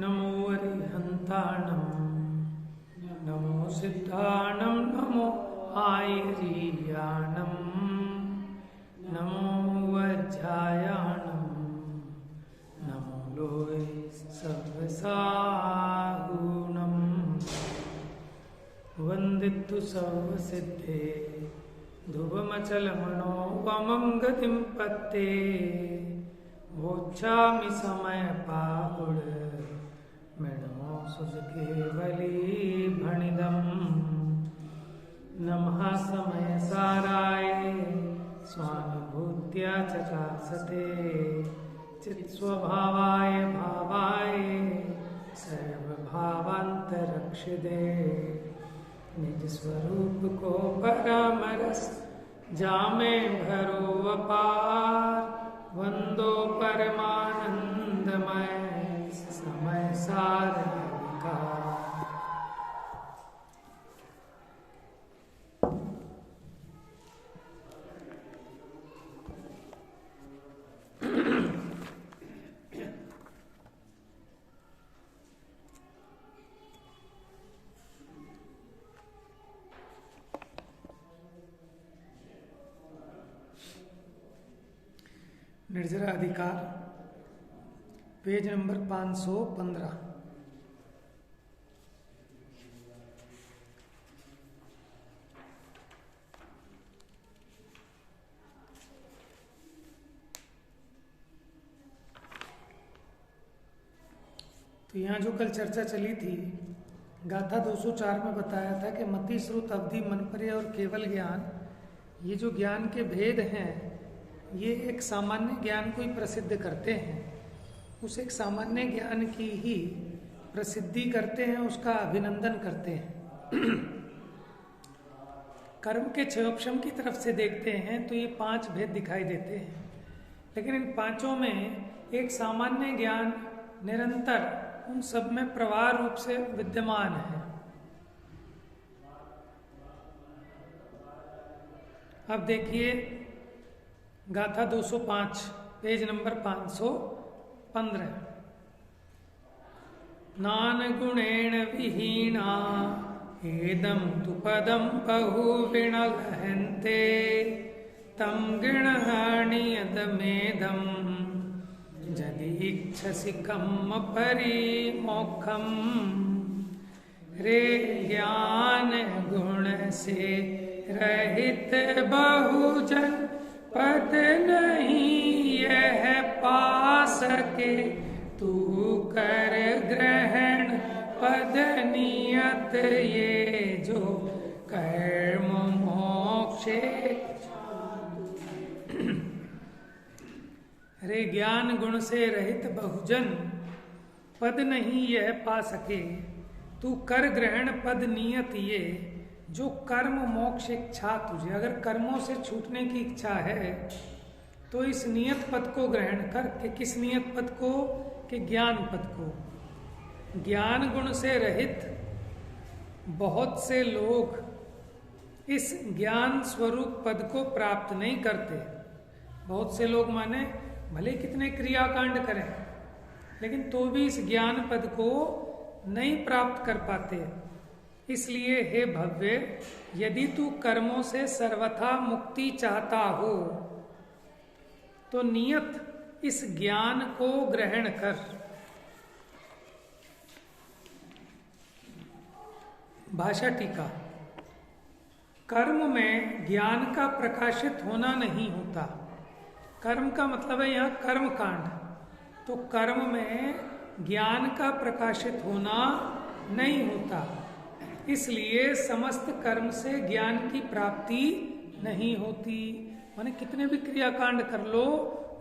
नमो अरिहंताणं नमो सिद्धाणं नमो आयर्याणं नमो वज्रायाणं नमो लोय सर्वसाहुणं वंदितु सर्वसिद्धे ध्रुवमचलमनो वमं गतिं पत्ते वोच्छामि समय पाहुड मेणमो सुजकेवली भणिदम् नमः समय साराय स्वानुभूत्या चचासते चित्स्वभावाय भावाय सर्वभावान्तरक्षिदे निज स्वरूप को परमरस जामे भरो अपार वंदो परमानंदमय समय सारका। निर्जरा अधिकार पेज नंबर 515। तो यहाँ जो कल चर्चा चली थी, गाथा 204 में बताया था कि मति श्रुत अवधि मनपर्य और केवल ज्ञान, ये जो ज्ञान के भेद हैं, ये एक सामान्य ज्ञान को ही प्रसिद्ध करते हैं। उस एक सामान्य ज्ञान की ही प्रसिद्धि करते हैं, उसका अभिनंदन करते हैं। कर्म के क्षयोपशम की तरफ से देखते हैं तो ये 5 भेद दिखाई देते हैं, लेकिन इन 5 में एक सामान्य ज्ञान निरंतर उन सब में प्रवाह रूप से विद्यमान है। अब देखिए गाथा 205 पेज नंबर 515। नान गुणेन विहीना एदं तु पदं बहुविणलहन्ते तं गृह्णीयदमेदं यदि इच्छसि कम परिमोक्षं रे ज्ञान गुण से रहित बहुजन पद नहीं यह पा सके तू कर ग्रहण पद नियत ये जो कर्म मोक्षे। रे ज्ञान गुण से रहित बहुजन पद नहीं यह पा सके तू कर ग्रहण पद नियत ये जो कर्म मोक्ष इच्छा तुझे। अगर कर्मों से छूटने की इच्छा है तो इस नियत पद को ग्रहण कर। के किस नियत पद को? कि ज्ञान पद को। ज्ञान गुण से रहित बहुत से लोग इस ज्ञान स्वरूप पद को प्राप्त नहीं करते। बहुत से लोग माने भले कितने क्रियाकांड करें, लेकिन तो भी इस ज्ञान पद को नहीं प्राप्त कर पाते। इसलिए हे भव्य, यदि तू कर्मों से सर्वथा मुक्ति चाहता हो तो नियत इस ज्ञान को ग्रहण कर। भाषा टीका। कर्म में ज्ञान का प्रकाशित होना नहीं होता। कर्म का मतलब है यहाँ कर्म कांड। तो कर्म में ज्ञान का प्रकाशित होना नहीं होता, इसलिए समस्त कर्म से ज्ञान की प्राप्ति नहीं होती। माने कितने भी क्रियाकांड कर लो,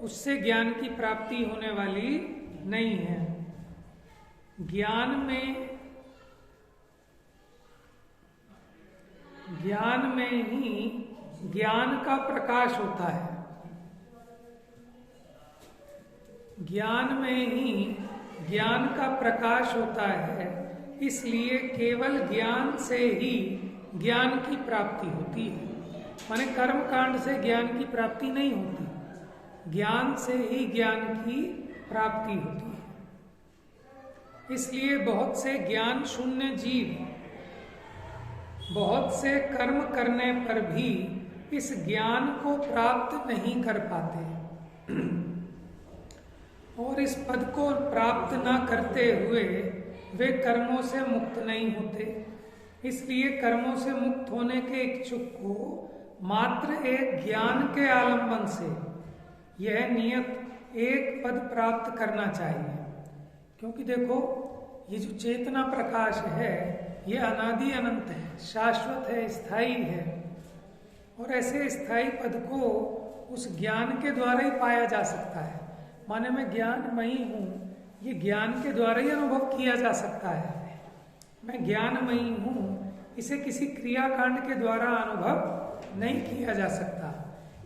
उससे ज्ञान की प्राप्ति होने वाली नहीं है। ज्ञान में ही ज्ञान का प्रकाश होता है। ज्ञान में ही ज्ञान का प्रकाश होता है, इसलिए केवल ज्ञान से ही ज्ञान की प्राप्ति होती है। माने कर्म कांड से ज्ञान की प्राप्ति नहीं होती। ज्ञान से ही ज्ञान की प्राप्ति होती है। इसलिए बहुत से ज्ञान शून्य जीव बहुत से कर्म करने पर भी इस ज्ञान को प्राप्त नहीं कर पाते और इस पद को प्राप्त न करते हुए वे कर्मों से मुक्त नहीं होते। इसलिए कर्मों से मुक्त होने के इच्छुक को मात्र एक ज्ञान के आलंबन से यह नियत एक पद प्राप्त करना चाहिए। क्योंकि देखो, ये जो चेतना प्रकाश है ये अनादि अनंत है, शाश्वत है, स्थायी है, और ऐसे स्थायी पद को उस ज्ञान के द्वारा ही पाया जा सकता है। माने मैं ज्ञानमयी हूँ, ये ज्ञान के द्वारा ही अनुभव किया जा सकता है। मैं ज्ञानमयी हूँ, इसे किसी क्रियाकांड के द्वारा अनुभव नहीं किया जा सकता।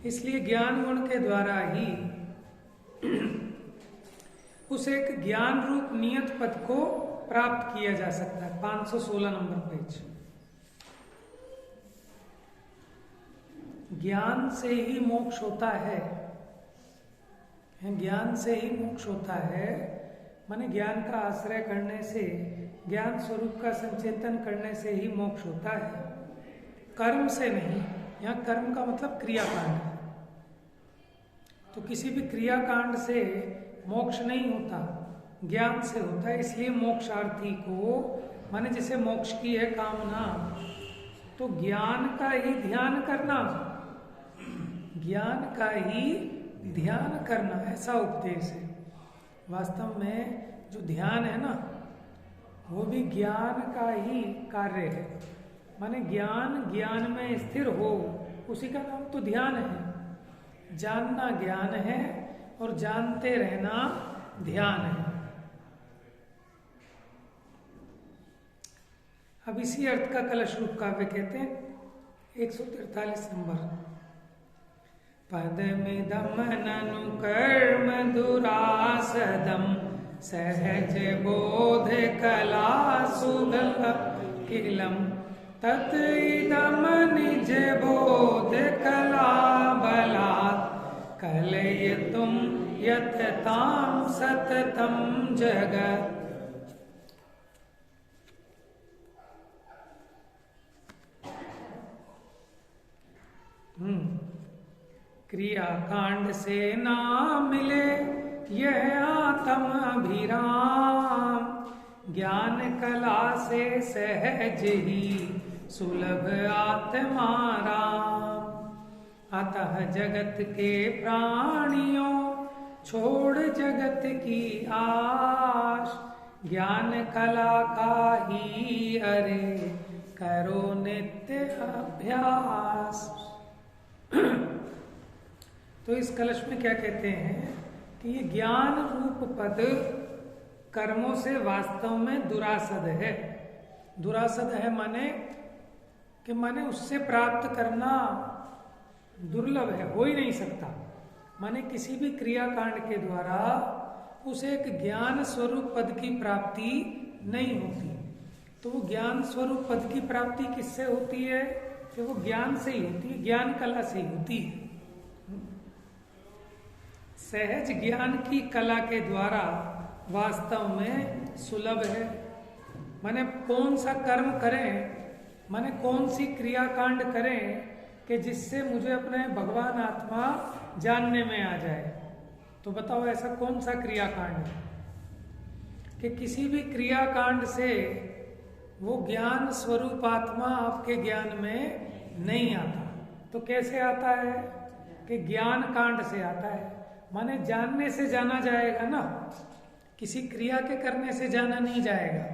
इसलिए ज्ञान गुण के द्वारा ही उस एक ज्ञान रूप नियत पद को प्राप्त किया जा सकता है। 516 नंबर पेज। ज्ञान से ही मोक्ष होता है, ज्ञान से ही मोक्ष होता है। माने ज्ञान का आश्रय करने से, ज्ञान स्वरूप का संचेतन करने से ही मोक्ष होता है, कर्म से नहीं। यहाँ कर्म का मतलब क्रियाकांड है। तो किसी भी क्रियाकांड से मोक्ष नहीं होता, ज्ञान से होता है। इसलिए मोक्षार्थी को, माने जिसे मोक्ष की है कामना, तो ज्ञान का ही ध्यान करना, ज्ञान का ही ध्यान करना, ऐसा उपदेश है। वास्तव में जो ध्यान है ना, वो भी ज्ञान का ही कार्य है। माने ज्ञान ज्ञान में स्थिर हो, उसी का नाम तो ध्यान है। जानना ज्ञान है और जानते रहना ध्यान है। अब इसी अर्थ का कलश रूप काव्य कहते हैं 143 नंबर। पदमिदम ननु कर्म दुरासदम सहज बोध कला सुगकिलम तत इदम निज बोध कला बलात् कलयितुम यतताम सततम जगत्। क्रिया कांड से ना मिले यह आत्म अभिराम, ज्ञान कला से सहज ही सुलभ आत्माराम। अतः जगत के प्राणियों छोड़ जगत की आश, ज्ञान कला का ही अरे करो नित्य अभ्यास। तो इस कलश में क्या कहते हैं कि ये ज्ञान रूप पद कर्मों से वास्तव में दुरासद है। दुरासद है माने उससे प्राप्त करना दुर्लभ है, हो ही नहीं सकता। माने किसी भी क्रियाकांड के द्वारा उसे एक ज्ञान स्वरूप पद की प्राप्ति नहीं होती। तो वो ज्ञान स्वरूप पद की प्राप्ति किससे होती है? कि वो ज्ञान से ही होती है, ज्ञान कला से ही होती है। सहज ज्ञान की कला के द्वारा वास्तव में सुलभ है। माने कौन सा कर्म करें, माने कौन सी क्रियाकांड करें कि जिससे मुझे अपने भगवान आत्मा जानने में आ जाए। तो बताओ ऐसा कौन सा क्रियाकांड है कि किसी भी क्रियाकांड से वो ज्ञान स्वरूप आत्मा आपके ज्ञान में नहीं आता। तो कैसे आता है? कि ज्ञान कांड से आता है। माने जानने से जाना जाएगा ना, किसी क्रिया के करने से जाना नहीं जाएगा।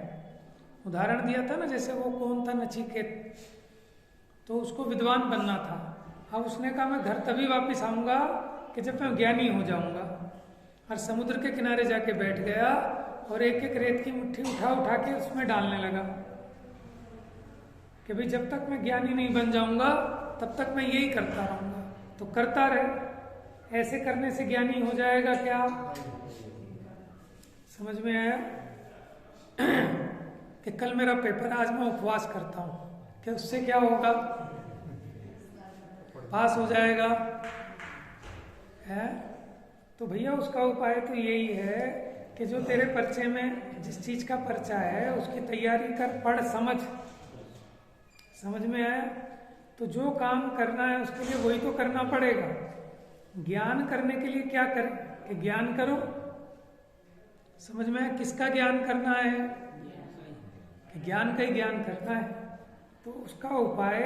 उदाहरण दिया था ना, जैसे वो कौन था, नचिकेत, तो उसको विद्वान बनना था। अब उसने कहा मैं घर तभी वापस आऊंगा कि जब मैं ज्ञानी हो जाऊंगा। और समुद्र के किनारे जाके बैठ गया और एक एक रेत की मुट्ठी उठा उठा के उसमें डालने लगा कि भाई जब तक मैं ज्ञानी नहीं बन जाऊंगा तब तक मैं यही करता रहूंगा। तो करता रहे, ऐसे करने से ज्ञानी हो जाएगा क्या? समझ में आया? कि कल मेरा पेपर, आज मैं उपवास करता हूं, कि उससे क्या होगा? पास हो जाएगा है? तो भैया उसका उपाय तो यही है कि जो तेरे पर्चे में जिस चीज का पर्चा है उसकी तैयारी कर, पढ़, समझ में आया? तो जो काम करना है उसके लिए वही तो करना पड़ेगा। ज्ञान करने के लिए क्या करें कि ज्ञान करो। समझ में आया? किसका ज्ञान करना है? कि ज्ञान का ही ज्ञान करना है। तो उसका उपाय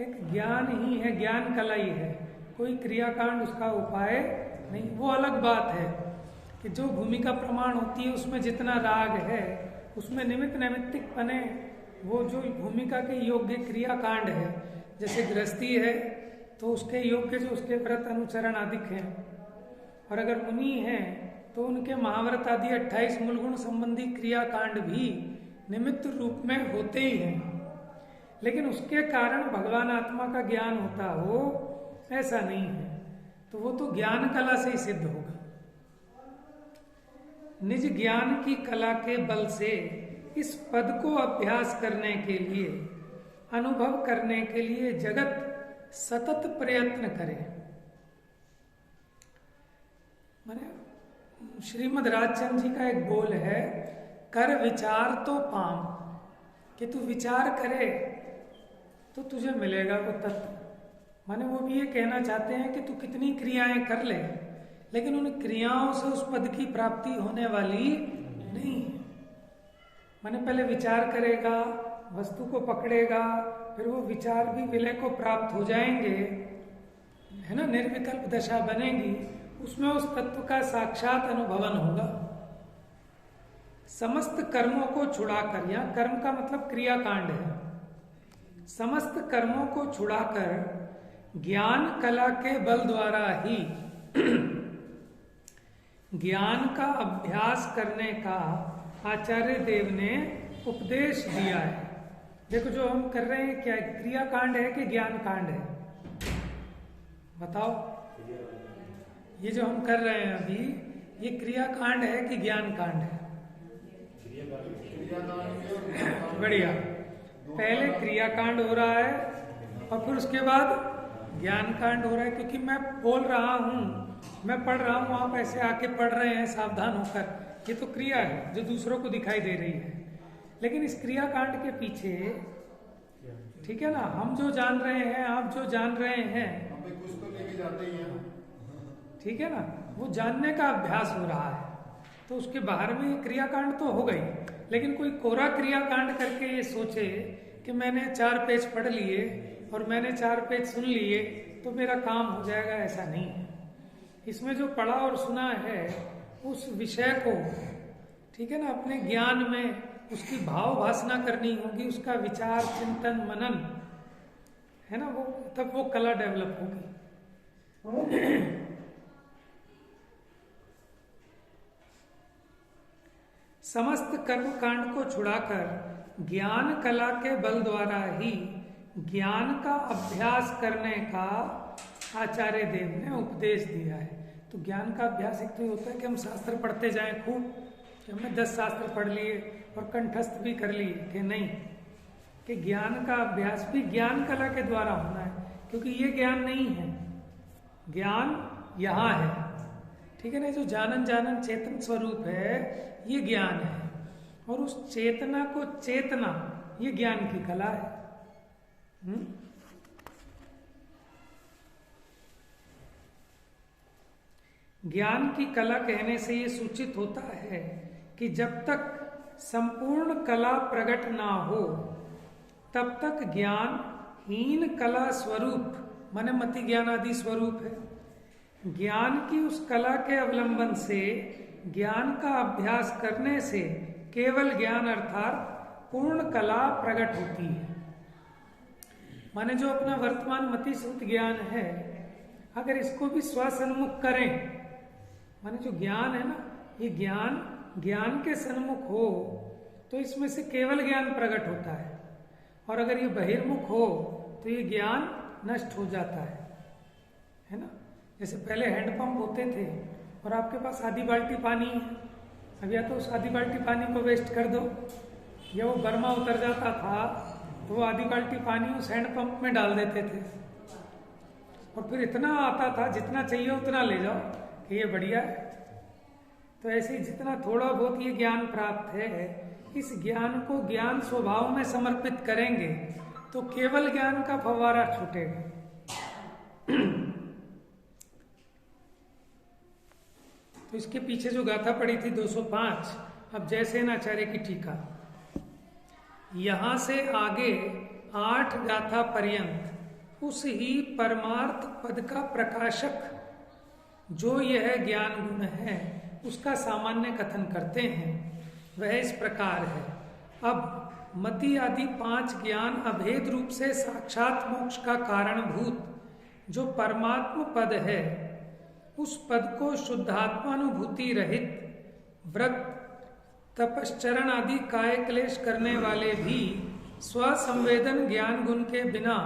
एक ज्ञान ही है, ज्ञान कला ही है, कोई क्रियाकांड उसका उपाय नहीं। वो अलग बात है कि जो भूमिका प्रमाण होती है उसमें जितना राग है उसमें निमित्त नैमित्तिक बने, वो जो भूमिका के योग्य क्रियाकांड है, जैसे गृहस्थी है तो उसके योग्य जो उसके व्रत अनुचरण आदि हैं, और अगर मुनि हैं तो उनके महाव्रत आदि 28 मूलगुण संबंधी क्रियाकांड भी निमित्त रूप में होते ही हैं। लेकिन उसके कारण भगवान आत्मा का ज्ञान होता हो ऐसा नहीं है, तो वो तो ज्ञान कला से ही सिद्ध होगा। निज ज्ञान की कला के बल से इस पद को अभ्यास करने के लिए, अनुभव करने के लिए जगत सतत प्रयत्न करे। माने श्रीमद् राजचंद्र जी का एक बोल है, कर विचार तो पाम, कि तू विचार करे तो तुझे मिलेगा वो तत्व। माने वो भी ये कहना चाहते हैं कि तू कितनी क्रियाएं कर ले, लेकिन उन क्रियाओं से उस पद की प्राप्ति होने वाली नहीं। माने पहले विचार करेगा, वस्तु को पकड़ेगा, फिर वो विचार भी विलय को प्राप्त हो जाएंगे, है ना, निर्विकल्प दशा बनेगी, उसमें उस तत्व का साक्षात अनुभवन होगा। समस्त कर्मों को छुड़ाकर, यहाँ कर्म का मतलब क्रियाकांड है, समस्त कर्मों को छुड़ाकर ज्ञान कला के बल द्वारा ही ज्ञान का अभ्यास करने का आचार्य देव ने उपदेश दिया है। देखो जो हम कर रहे हैं क्या क्रियाकांड है कि ज्ञान कांड है? बताओ। ये जो हम कर रहे हैं अभी, ये क्रियाकांड है कि ज्ञान कांड है? बढ़िया। पहले क्रियाकांड हो रहा है और फिर उसके बाद ज्ञान कांड हो रहा है, क्योंकि मैं बोल रहा हूँ, मैं पढ़ रहा हूँ, आप ऐसे आके पढ़ रहे हैं सावधान होकर, ये तो क्रिया है जो दूसरों को दिखाई दे रही है। लेकिन इस क्रियाकांड के पीछे, ठीक है ना, हम जो जान रहे हैं, आप जो जान रहे हैं, कुछ तो लेके जाते ही हैं, ठीक है ना, वो जानने का अभ्यास हो रहा है। तो उसके बाहर में क्रियाकांड तो हो गई, लेकिन कोई कोरा क्रियाकांड करके ये सोचे कि मैंने 4 पेज पढ़ लिए और मैंने 4 पेज सुन लिए तो मेरा काम हो जाएगा, ऐसा नहीं है। इसमें जो पढ़ा और सुना है उस विषय को, ठीक है ना, अपने ज्ञान में उसकी भाव भासना करनी होगी, उसका विचार, चिंतन, मनन, है ना, वो तब वो कला डेवलप होगी। समस्त कर्म कांड को छुड़ाकर ज्ञान कला के बल द्वारा ही ज्ञान का अभ्यास करने का आचार्य देव ने उपदेश दिया है। तो ज्ञान का अभ्यास एक तो होता है कि हम शास्त्र पढ़ते जाएं खूब, कि हमने 10 शास्त्र पढ़ लिए और कंठस्थ भी कर लिए, कि नहीं, कि ज्ञान का अभ्यास भी ज्ञान कला के द्वारा होना है, क्योंकि ये ज्ञान नहीं है, ज्ञान यहाँ है, ठीक है ना। जो जानन चेतन स्वरूप है ये ज्ञान है, और उस चेतना को चेतना ये ज्ञान की कला है। ज्ञान की कला कहने से ये सूचित होता है कि जब तक संपूर्ण कला प्रकट ना हो तब तक ज्ञान हीन कला स्वरूप, माने मति ज्ञान आदि स्वरूप है। ज्ञान की उस कला के अवलंबन से, ज्ञान का अभ्यास करने से केवल ज्ञान अर्थात पूर्ण कला प्रकट होती है। माने जो अपना वर्तमान मति श्रुत ज्ञान है, अगर इसको भी स्वसन्मुख करें, माने जो ज्ञान है ना, ये ज्ञान के सन्मुख हो तो इसमें से केवल ज्ञान प्रकट होता है, और अगर ये बहिर्मुख हो तो ये ज्ञान नष्ट हो जाता है ना। जैसे पहले हैंडपंप होते थे और आपके पास आधी बाल्टी पानी है, अब या तो उस आधी बाल्टी पानी को वेस्ट कर दो, या वो बर्मा उतर जाता था तो वो आधी बाल्टी पानी उस हैंडपंप में डाल देते थे, और फिर इतना आता था जितना चाहिए उतना ले जाओ, ये बढ़िया है। तो ऐसे जितना थोड़ा बहुत ये ज्ञान प्राप्त है, इस ज्ञान को ज्ञान स्वभाव में समर्पित करेंगे तो केवल ज्ञान का फव्वारा छूटेगा। तो इसके पीछे जो गाथा पड़ी थी 205, अब जयसेनाचार्य की टीका, यहां से आगे 8 गाथा पर्यंत उस ही परमार्थ पद का प्रकाशक जो यह ज्ञान गुण है उसका सामान्य कथन करते हैं। वह इस प्रकार है। अब मति आदि 5 ज्ञान अभेद रूप से साक्षात मोक्ष का कारणभूत जो परमात्म पद है, उस पद को शुद्धात्मानुभूति रहित व्रत तपश्चरण आदि काय क्लेश करने वाले भी स्वसंवेदन ज्ञान गुण के बिना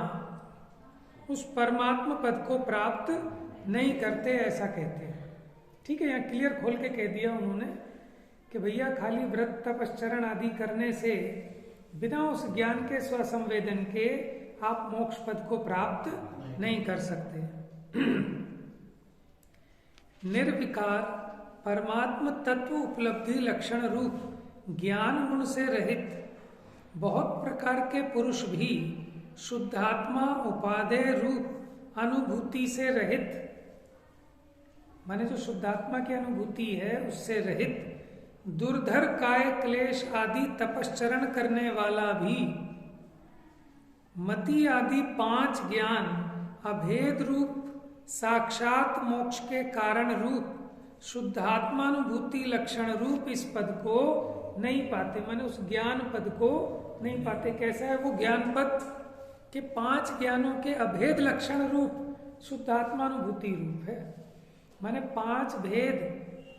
उस परमात्म पद को प्राप्त नहीं करते, ऐसा कहते हैं। ठीक है, यहाँ क्लियर खोल के कह दिया उन्होंने कि भैया खाली व्रत तपश्चरण आदि करने से बिना उस ज्ञान के स्वसंवेदन के आप मोक्ष पद को प्राप्त नहीं कर सकते। निर्विकार परमात्म तत्व उपलब्धि लक्षण रूप ज्ञान गुण से रहित बहुत प्रकार के पुरुष भी शुद्धात्मा उपादेय रूप अनुभूति से रहित, माने जो शुद्धात्मा की अनुभूति है उससे रहित दुर्धर काय क्लेश आदि तपश्चरण करने वाला भी मति आदि 5 ज्ञान अभेद रूप साक्षात मोक्ष के कारण रूप शुद्धात्मानुभूति लक्षण रूप इस पद को नहीं पाते, माने उस ज्ञान पद को नहीं पाते। कैसा है वो ज्ञान पद के 5 ज्ञानों के अभेद लक्षण रूप शुद्धात्मानुभूति रूप है। माने 5 भेद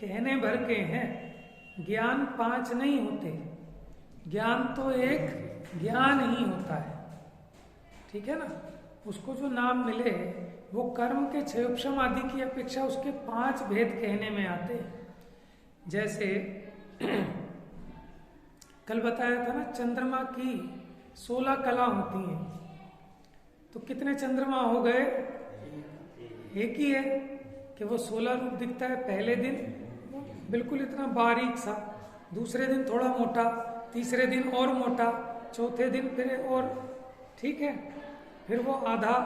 कहने भर के हैं, ज्ञान 5 नहीं होते। ज्ञान तो एक ज्ञान ही होता है, ठीक है ना। उसको जो नाम मिले वो कर्म के क्षयोपशम आदि की अपेक्षा उसके 5 भेद कहने में आते हैं। जैसे कल बताया था ना, चंद्रमा की 16 कला होती हैं, तो कितने चंद्रमा हो गए? एक ही है कि वो 16 रूप दिखता है। पहले दिन बिल्कुल इतना बारीक सा, दूसरे दिन थोड़ा मोटा, तीसरे दिन और मोटा, चौथे दिन फिर और, ठीक है, फिर वो आधा,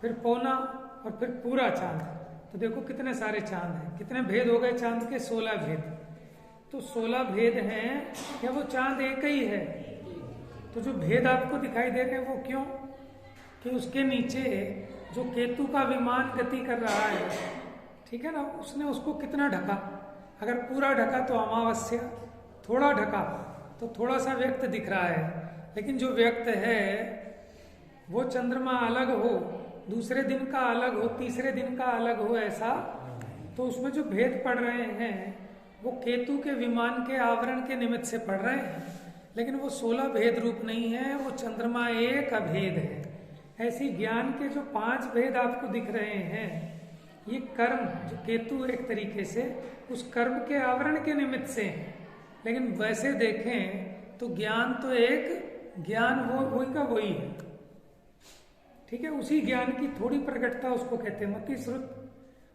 फिर पौना और फिर पूरा चांद। तो देखो कितने सारे चांद हैं, कितने भेद हो गए चांद के? 16 भेद। तो 16 भेद हैं या वो चांद एक ही है? तो जो भेद आपको दिखाई दे रहे हैं वो क्यों? कि उसके नीचे जो केतु का विमान गति कर रहा है, ठीक है ना, उसने उसको कितना ढका? अगर पूरा ढका तो अमावस्या, थोड़ा ढका तो थोड़ा सा व्यक्त दिख रहा है। लेकिन जो व्यक्त है वो चंद्रमा अलग हो, दूसरे दिन का अलग हो, तीसरे दिन का अलग हो, ऐसा, तो उसमें जो भेद पड़ रहे हैं वो केतु के विमान के आवरण के निमित्त से पड़ रहे हैं। लेकिन वो 16 भेद रूप नहीं है, वो चंद्रमा एक अभेद है। ऐसी ज्ञान के जो 5 भेद आपको दिख रहे हैं, ये कर्म जो केतु एक तरीके से उस कर्म के आवरण के निमित्त से है। लेकिन वैसे देखें तो ज्ञान तो एक ज्ञान वही का वही है, ठीक है। उसी ज्ञान की थोड़ी प्रकटता उसको कहते हैं मति श्रुत।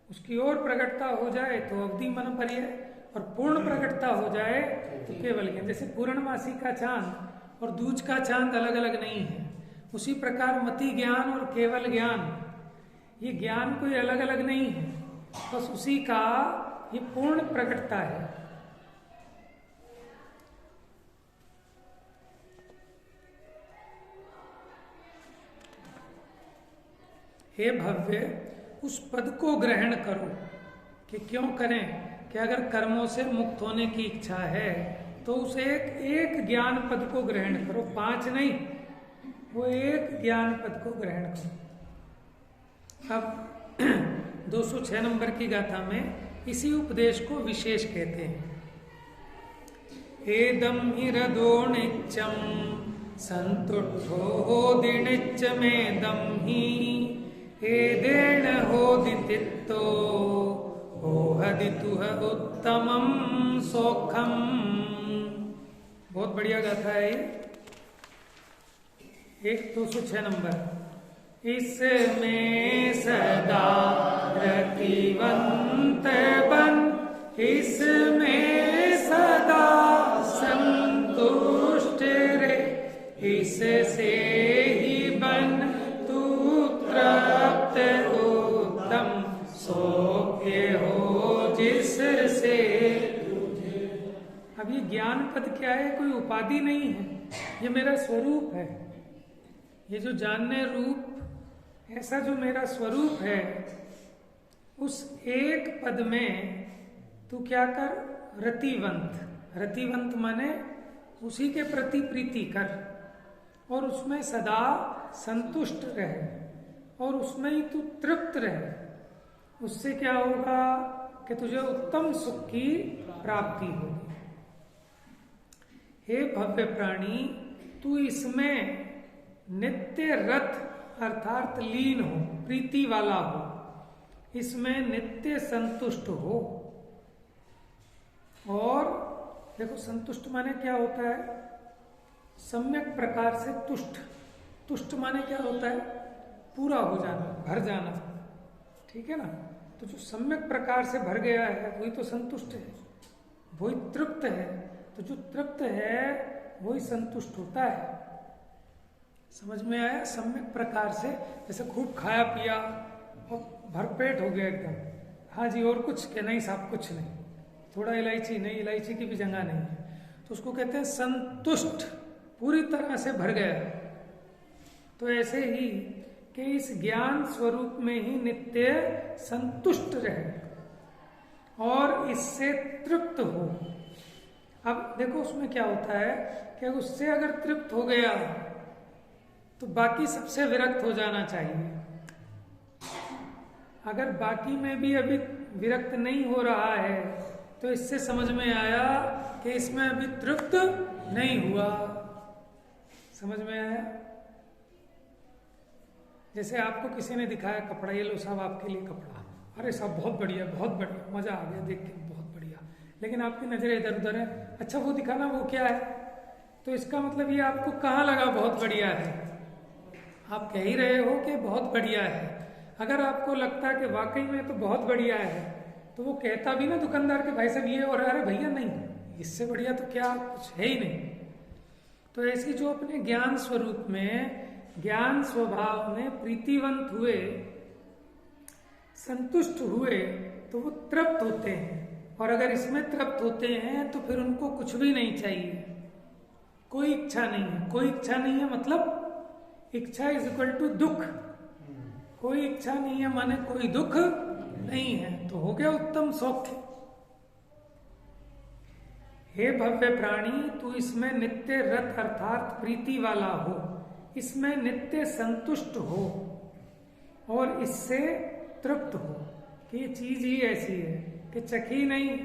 उसकी और प्रकटता हो जाए तो अवधि मन पर्याय, और पूर्ण प्रकटता हो जाए तो केवल ज्ञान। जैसे पूर्णमासी का चांद और दूज का चांद अलग अलग नहीं है, उसी प्रकार मति ज्ञान और केवल ज्ञान, ये ज्ञान कोई अलग अलग नहीं है, बस उसी का ये पूर्ण प्रकटता है। हे भव्य, उस पद को ग्रहण करो। कि क्यों करें? कि अगर कर्मों से मुक्त होने की इच्छा है तो उस एक ज्ञान पद को ग्रहण करो, 5 नहीं, वो एक ज्ञान पद को ग्रहण करो। अब 206 नंबर की गाथा में इसी उपदेश को विशेष कहते हैं। एदम हिरदो नित्यम संतुष्टो दिनिच्च में दम ही एदेन होदितित्तो ओहदितुह उत्तमम सौखम। बहुत बढ़िया गाथा है ये। 206 नंबर। इसमें सदा रतिवंत अब ये ज्ञान पद क्या है? कोई उपाधि नहीं है, ये मेरा स्वरूप है। ये जो जानने रूप ऐसा जो मेरा स्वरूप है, उस एक पद में तू क्या कर? रतिवंत। रतिवंत माने उसी के प्रति प्रीति कर और उसमें सदा संतुष्ट रहे और उसमें ही तू तृप्त रहे। उससे क्या होगा कि तुझे उत्तम सुख की प्राप्ति होगी। हे भव्य प्राणी, तू इसमें नित्य रत अर्थात लीन हो, प्रीति वाला हो, इसमें नित्य संतुष्ट हो। और देखो संतुष्ट माने क्या होता है? सम्यक प्रकार से तुष्ट। तुष्ट माने क्या होता है? पूरा हो जाना, भर जाना, ठीक है ना। तो जो सम्यक प्रकार से भर गया है वही तो संतुष्ट है, वही तृप्त है। तो जो तृप्त है वही संतुष्ट होता है। समझ में आया? सम्यक प्रकार से, जैसे खूब खाया पिया और भरपेट हो गया एकदम, हाँ जी और कुछ के नहीं साहब कुछ नहीं, थोड़ा इलायची नहीं, इलायची की भी जगह नहीं है, तो उसको कहते हैं संतुष्ट, पूरी तरह से भर गया। तो ऐसे ही कि इस ज्ञान स्वरूप में ही नित्य संतुष्ट रहे और इससे तृप्त हो। अब देखो उसमें क्या होता है कि उससे अगर तृप्त हो गया तो बाकी सबसे विरक्त हो जाना चाहिए। अगर बाकी में भी अभी विरक्त नहीं हो रहा है तो इससे समझ में आया कि इसमें अभी तृप्त नहीं हुआ। समझ में आया? जैसे आपको किसी ने दिखाया कपड़ा, ये लो साहब आपके लिए कपड़ा, अरे साहब बहुत बढ़िया बहुत बढ़िया, मजा आ गया देख के, बहुत बढ़िया, लेकिन आपकी नजरें इधर उधर है, अच्छा वो दिखाना वो क्या है? तो इसका मतलब ये आपको कहाँ लगा बहुत बढ़िया है? आप कह ही रहे हो कि बहुत बढ़िया है। अगर आपको लगता है कि वाकई में तो बहुत बढ़िया है तो वो कहता भी ना दुकानदार के भाई साहब ये, और अरे भैया नहीं, इससे बढ़िया तो क्या कुछ है ही नहीं। तो ऐसी जो अपने ज्ञान स्वरूप में, ज्ञान स्वभाव में प्रीतिवंत हुए, संतुष्ट हुए, तो वो तृप्त होते हैं। और अगर इसमें तृप्त होते हैं तो फिर उनको कुछ भी नहीं चाहिए, कोई इच्छा नहीं है। कोई इच्छा नहीं है मतलब इच्छा इज इक्वल टू दुख। कोई इच्छा नहीं है माने कोई दुख नहीं है, तो हो गया उत्तम सौख्य। हे भव्य प्राणी, तू इसमें नित्य रत अर्थात प्रीति वाला हो, इसमें नित्य संतुष्ट हो और इससे तृप्त हो कि ये चीज ही ऐसी है कि चखी नहीं,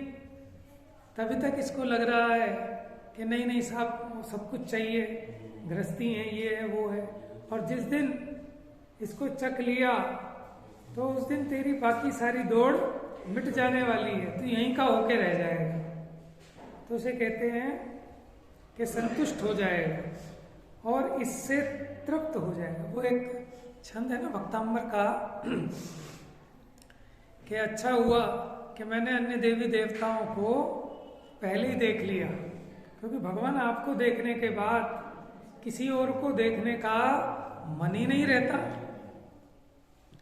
तभी तक इसको लग रहा है कि नहीं नहीं साहब सब कुछ चाहिए, गृहस्थी है, ये है वो है। और जिस दिन इसको चख लिया तो उस दिन तेरी बाकी सारी दौड़ मिट जाने वाली है, तो यहीं का होके रह जाएगा। तो उसे कहते हैं कि संतुष्ट हो जाएगा और इससे तृप्त हो जाएगा। वो एक छंद है ना भक्तांबर का कि अच्छा हुआ कि मैंने अन्य देवी देवताओं को पहले ही देख लिया, क्योंकि भगवान आपको देखने के बाद किसी और को देखने का मन ही नहीं रहता।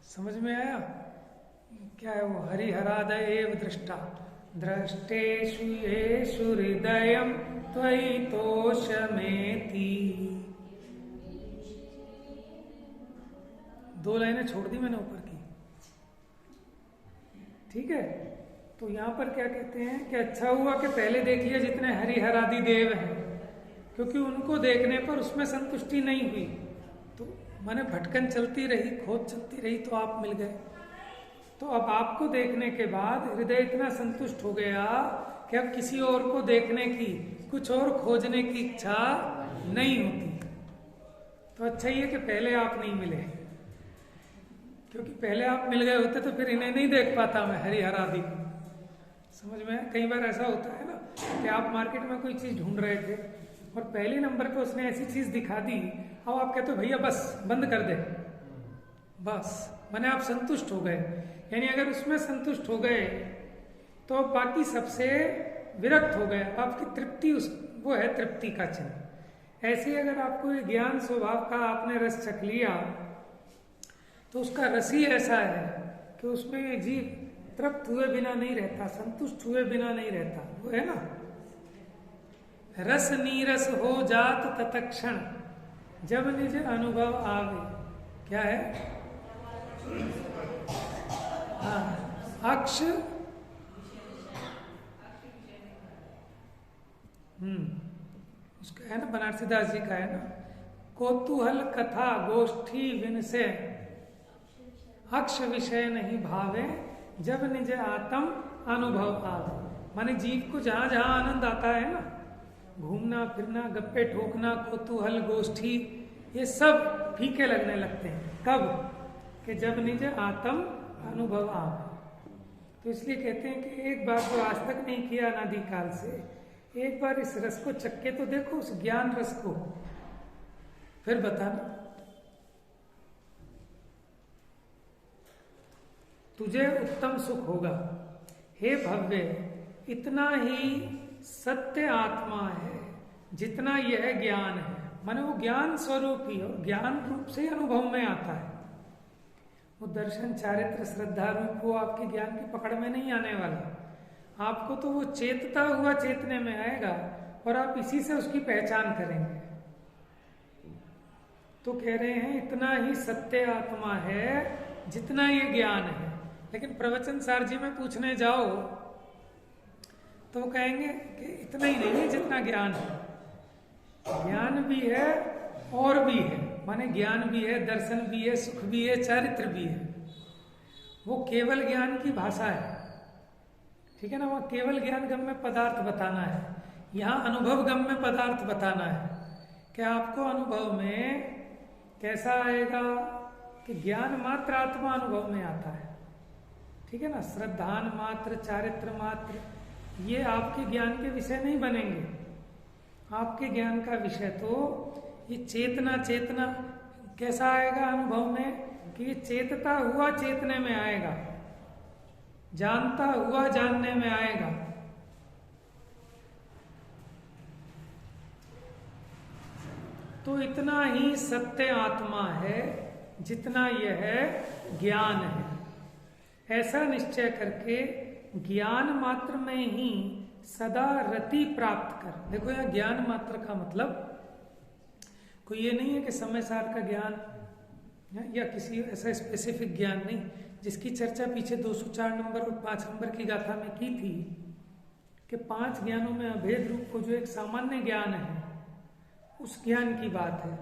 समझ में आया? क्या है वो? हरिहरादय एव दृष्टा द्रष्टेषु येषु हृदयं त्वयि तोषमेति। 2 लाइनें छोड़ दी मैंने ऊपर की, ठीक है। तो यहाँ पर क्या कहते हैं कि अच्छा हुआ कि पहले देख लिया जितने हरिहरादि देव हैं, क्योंकि उनको देखने पर उसमें संतुष्टि नहीं हुई, तो माने भटकन चलती रही, खोज चलती रही, तो आप मिल गए। तो अब आपको देखने के बाद हृदय इतना संतुष्ट हो गया कि अब किसी और को देखने की, कुछ और खोजने की इच्छा नहीं होती। तो अच्छा ही है कि पहले आप नहीं मिले, क्योंकि पहले आप मिल गए होते तो फिर इन्हें नहीं देख पाता मैं हरिहरादि को। समझ में? कई बार ऐसा होता है ना कि आप मार्केट में कोई चीज ढूंढ रहे थे और पहले नंबर पे उसने ऐसी चीज दिखा दी, अब आप कहते हो भैया बस बंद कर दे, बस माने आप संतुष्ट हो गए। यानी अगर उसमें संतुष्ट हो गए तो अब बाकी सबसे विरक्त हो गए, आपकी तृप्ति वो है तृप्ति का चिन्ह। ऐसे अगर आपको ये ज्ञान स्वभाव का आपने रस चख लिया तो उसका रस ही ऐसा है कि उसमें जीव तृप्त हुए बिना नहीं रहता, संतुष्ट हुए बिना नहीं रहता। वो है ना रस नीरस हो जात तत्क्षण जब निज अनुभव आवे। क्या है? हाँ, अक्ष उसका है ना, बनारसी दास जी का है ना, कौतूहल कथा गोष्ठी विन से अक्ष विषय नहीं भावे जब निज आत्म अनुभव आवे। माने जीव को जहां जहां आनंद आता है ना, घूमना फिरना, गप्पे ठोकना, कौतूहल गोष्ठी, ये सब फीके लगने लगते हैं। कब? कि जब निज आत्म अनुभव आवे। तो इसलिए कहते हैं कि एक बार जो आज तक नहीं किया अनादि काल से, एक बार इस रस को चक्के तो देखो, उस ज्ञान रस को, फिर बताना। तुझे उत्तम सुख होगा। हे भव्य, इतना ही सत्य आत्मा है जितना यह ज्ञान है। माने वो ज्ञान स्वरूप ही और ज्ञान रूप से अनुभव में आता है। वो दर्शन चारित्र श्रद्धा रूप वो आपके ज्ञान की पकड़ में नहीं आने वाला। आपको तो वो चेतता हुआ चेतने में आएगा और आप इसी से उसकी पहचान करेंगे। तो कह रहे हैं इतना ही सत्य आत्मा है जितना ये ज्ञान है। लेकिन प्रवचन सार जी में पूछने जाओ तो वो कहेंगे कि इतना ही नहीं है जितना ज्ञान है। ज्ञान भी है और भी है, माने ज्ञान भी है, दर्शन भी है, सुख भी है, चारित्र भी है। वो केवल ज्ञान की भाषा है, ठीक है ना। वह केवल ज्ञान गम्य पदार्थ बताना है, यहाँ अनुभव गम्य पदार्थ बताना है कि आपको अनुभव में कैसा आएगा कि ज्ञान मात्र आत्मा अनुभव में आता है, ठीक है ना। श्रद्धान मात्र, चारित्र मात्र, ये आपके ज्ञान के विषय नहीं बनेंगे। आपके ज्ञान का विषय तो ये चेतना, चेतना कैसा आएगा अनुभव में कि ये चेतता हुआ चेतने में आएगा, जानता हुआ जानने में आएगा। तो इतना ही सत्य आत्मा है जितना यह ज्ञान है। ऐसा निश्चय करके ज्ञान मात्र में ही सदा रति प्राप्त कर। देखो यह ज्ञान मात्र का मतलब कोई ये नहीं है कि समय सार का ज्ञान या किसी ऐसा स्पेसिफिक ज्ञान नहीं, जिसकी चर्चा पीछे 204 नंबर और 5 नंबर की गाथा में की थी कि 5 ज्ञानों में अभेद रूप को जो एक सामान्य ज्ञान है उस ज्ञान की बात है।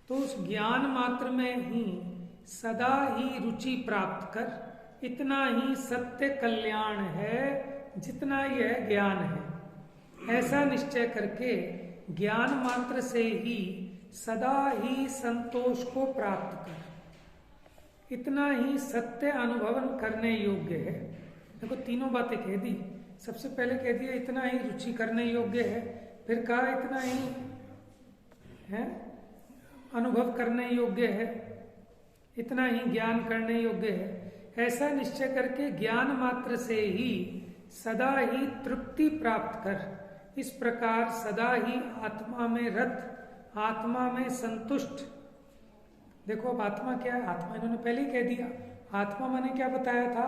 तो उस ज्ञान मात्र में ही सदा ही रुचि प्राप्त कर, इतना ही सत्य कल्याण है जितना यह ज्ञान है। ऐसा निश्चय करके ज्ञान मात्र से ही सदा ही संतोष को प्राप्त कर, इतना ही सत्य अनुभवन करने योग्य है। देखो तीनों बातें कह दी। सबसे पहले कह दिया इतना ही रुचि करने योग्य है, फिर कहा इतना ही है अनुभव करने योग्य है, इतना ही ज्ञान करने योग्य है। ऐसा निश्चय करके ज्ञान मात्र से ही सदा ही तृप्ति प्राप्त कर, इस प्रकार सदा ही आत्मा में रत, आत्मा में संतुष्ट। देखो अब आत्मा क्या है? आत्मा इन्होंने पहले ही कह दिया। आत्मा मैंने क्या बताया था?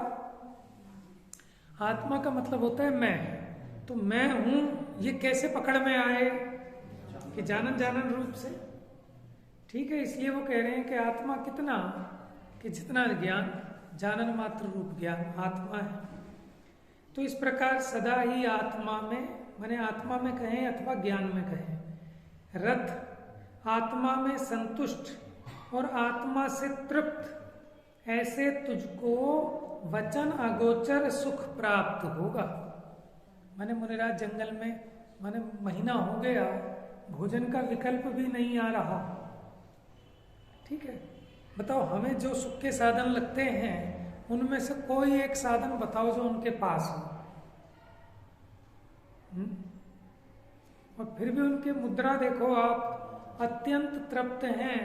आत्मा का मतलब होता है मैं। तो मैं हूं, ये कैसे पकड़ में आए कि जानन जानन रूप से, ठीक है। इसलिए वो कह रहे हैं कि आत्मा कितना कि जितना ज्ञान, जानन मात्र रूप ज्ञान आत्मा है। तो इस प्रकार सदा ही आत्मा में, माने आत्मा में कहें अथवा ज्ञान में कहें, रत, आत्मा में संतुष्ट और आत्मा से तृप्त, ऐसे तुझको वचन अगोचर सुख प्राप्त होगा। माने मुनिराज जंगल में माने महीना हो गया, भोजन का विकल्प भी नहीं आ रहा, ठीक है। बताओ हमें जो सुख के साधन लगते हैं उनमें से कोई एक साधन बताओ जो उनके पास हो। और फिर भी उनके मुद्रा देखो आप, अत्यंत तृप्त हैं,